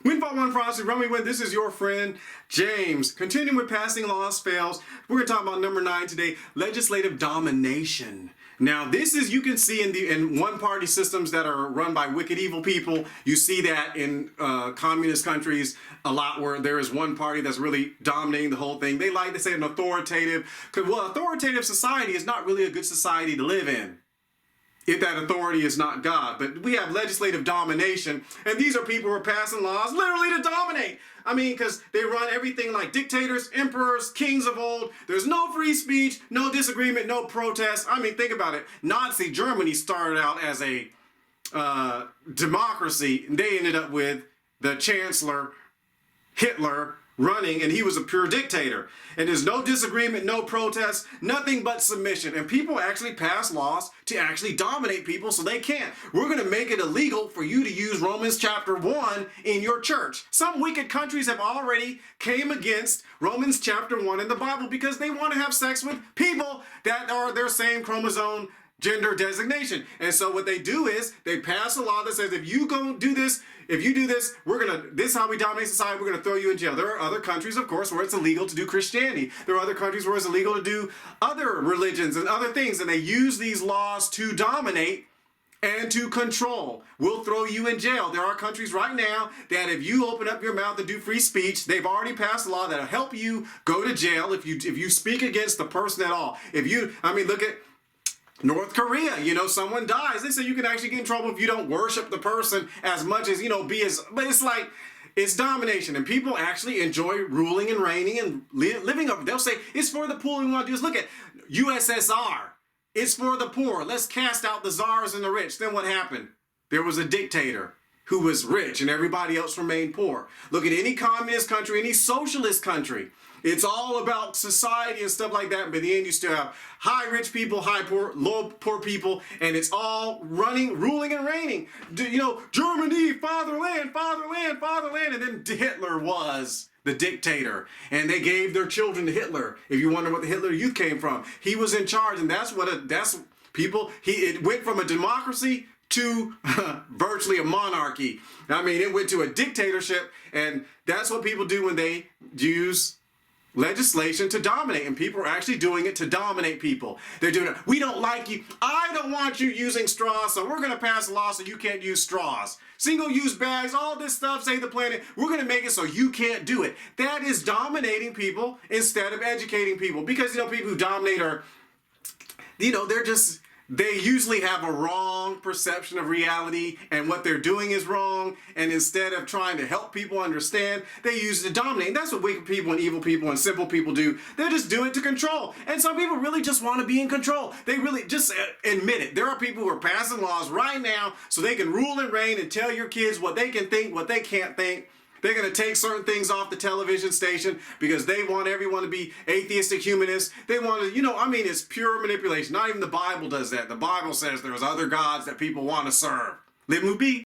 Win fought one frosty, run me win. This is your friend James. Continuing with passing laws fails. We're going to talk about number 9 today, legislative domination. Now, this is, you can see in one-party systems that are run by wicked, evil people. You see that in communist countries a lot, where there is one party that's really dominating the whole thing. They like to say an authoritative, well, authoritative society is not really a good society to live in if that authority is not God. But we have legislative domination, and these are people who are passing laws literally to dominate. I mean, because they run everything like dictators, emperors, kings of old. There's no free speech, no disagreement, no protest. I mean, think about it. Nazi Germany started out as a democracy, and they ended up with the Chancellor Hitler running, and he was a pure dictator. And there's no disagreement, no protest, nothing but submission. And people actually pass laws to actually dominate people so they can't. We're going to make it illegal for you to use Romans chapter 1 in your church. Some wicked countries have already came against Romans chapter 1 in the Bible because they want to have sex with people that are their same chromosome gender designation. And so what they do is they pass a law that says, if you go do this, if you do this, this is how we dominate society, we're going to throw you in jail. There are other countries, of course, where it's illegal to do Christianity. There are other countries where it's illegal to do other religions and other things, and they use these laws to dominate and to control. We'll throw you in jail. There are countries right now that if you open up your mouth and do free speech, they've already passed a law that'll help you go to jail if you speak against the person at all. Look at North Korea, someone dies. They say you can actually get in trouble if you don't worship the person as much as, but it's like, it's domination, and people actually enjoy ruling and reigning and living up. They'll say, it's for the poor. We want to do is look at USSR. It's for the poor. Let's cast out the czars and the rich. Then what happened? There was a dictator who was rich and everybody else remained poor. Look at any communist country, any socialist country. It's all about society and stuff like that. But in the end, you still have high rich people, high poor, low poor people, and it's all ruling and reigning. Germany, fatherland, fatherland, fatherland. And then Hitler was the dictator, and they gave their children to Hitler. If you wonder what the Hitler Youth came from, he was in charge, and it went from a democracy to virtually a monarchy. It went to a dictatorship, and that's what people do when they use legislation to dominate, and people are actually doing it to dominate people. They're doing it. We don't like you. I don't want you using straws, so we're going to pass a law so you can't use straws. Single-use bags, all this stuff, save the planet. We're going to make it so you can't do it. That is dominating people instead of educating people, because people who dominate are, they usually have a wrong perception of reality, and what they're doing is wrong, and instead of trying to help people understand, they use it to dominate. And that's what wicked people and evil people and simple people do. They just do it to control. And some people really just want to be in control. They really just admit it. There are people who are passing laws right now so they can rule and reign and tell your kids what they can think, what they can't think. They're going to take certain things off the television station because they want everyone to be atheistic humanists. They want to, it's pure manipulation. Not even the Bible does that. The Bible says there's other gods that people want to serve. Live, move, be.